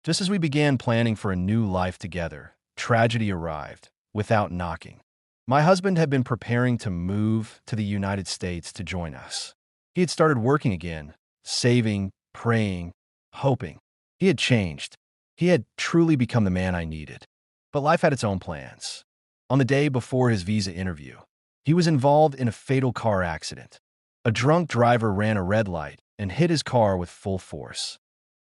Just as we began planning for a new life together, tragedy arrived, without knocking. My husband had been preparing to move to the United States to join us. He had started working again, saving, praying, hoping. He had changed. He had truly become the man I needed. But life had its own plans. On the day before his visa interview, he was involved in a fatal car accident. A drunk driver ran a red light and hit his car with full force.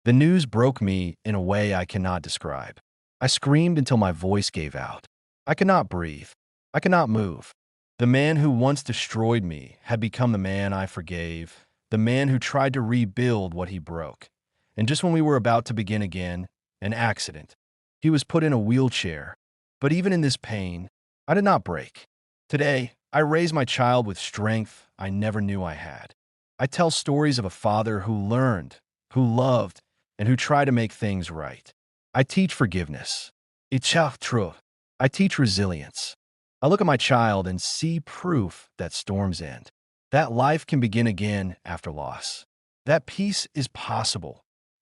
The news broke me in a way I cannot describe. I screamed until my voice gave out. I could not breathe. I could not move. The man who once destroyed me had become the man I forgave, the man who tried to rebuild what he broke. And just when we were about to begin again, an accident. He was put in a wheelchair. But even in this pain, I did not break. Today, I raise my child with strength I never knew I had. I tell stories of a father who learned, who loved, and who tried to make things right. I teach forgiveness. I teach resilience. I look at my child and see proof that storms end, that life can begin again after loss, that peace is possible,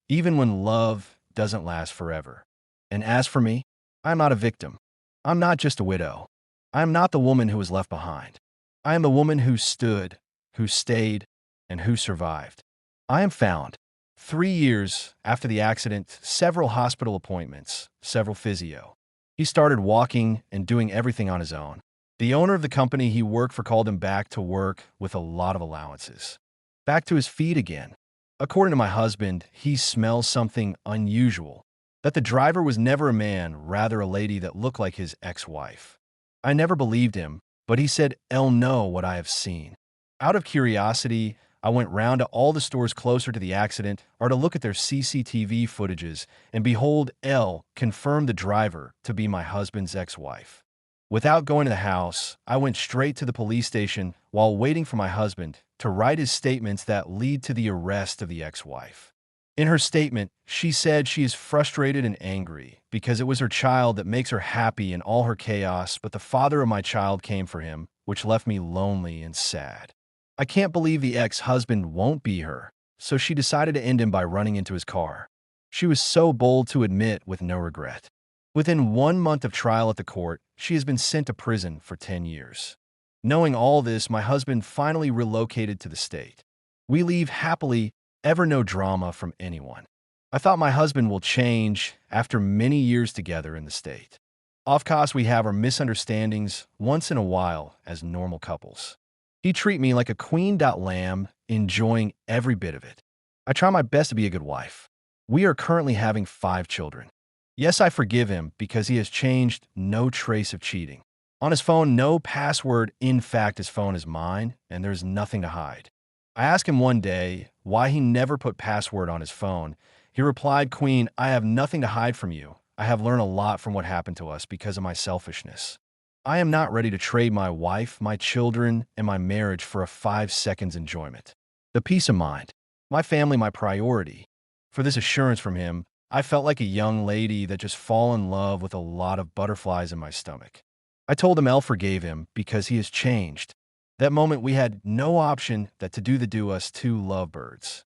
even when love doesn't last forever. And as for me, I am not a victim. I'm not just a widow. I am not the woman who was left behind. I am the woman who stood, who stayed, and who survived. I am found. 3 years after the accident, several hospital appointments, several physio. He started walking and doing everything on his own. The owner of the company he worked for called him back to work with a lot of allowances. Back to his feet again. According to my husband, he smells something unusual. That the driver was never a man, rather a lady that looked like his ex-wife. I never believed him, but he said, "I'll know what I have seen." Out of curiosity, I went round to all the stores closer to the accident or to look at their CCTV footages, and behold, Elle confirmed the driver to be my husband's ex-wife. Without going to the house, I went straight to the police station while waiting for my husband to write his statements that lead to the arrest of the ex-wife. In her statement, she said she is frustrated and angry because it was her child that makes her happy in all her chaos, but the father of my child came for him, which left me lonely and sad. I can't believe the ex-husband won't be her, so she decided to end him by running into his car. She was so bold to admit with no regret. Within 1 month of trial at the court, she has been sent to prison for 10 years. Knowing all this, my husband finally relocated to the state. We leave happily, ever no drama from anyone. I thought my husband will change after many years together in the state. Of course, we have our misunderstandings once in a while as normal couples. He treat me like a queen.lamb, enjoying every bit of it. I try my best to be a good wife. We are currently having 5 children. Yes, I forgive him because he has changed, no trace of cheating. On his phone, no password. In fact, his phone is mine, and there's nothing to hide. I asked him one day why he never put password on his phone. He replied, "Queen, I have nothing to hide from you. I have learned a lot from what happened to us because of my selfishness. I am not ready to trade my wife, my children, and my marriage for a 5 seconds enjoyment. The peace of mind, my family, my priority." For this assurance from him, I felt like a young lady that just fall in love with a lot of butterflies in my stomach. I told him Elle forgave him because he has changed. That moment we had no option that to do us 2 lovebirds.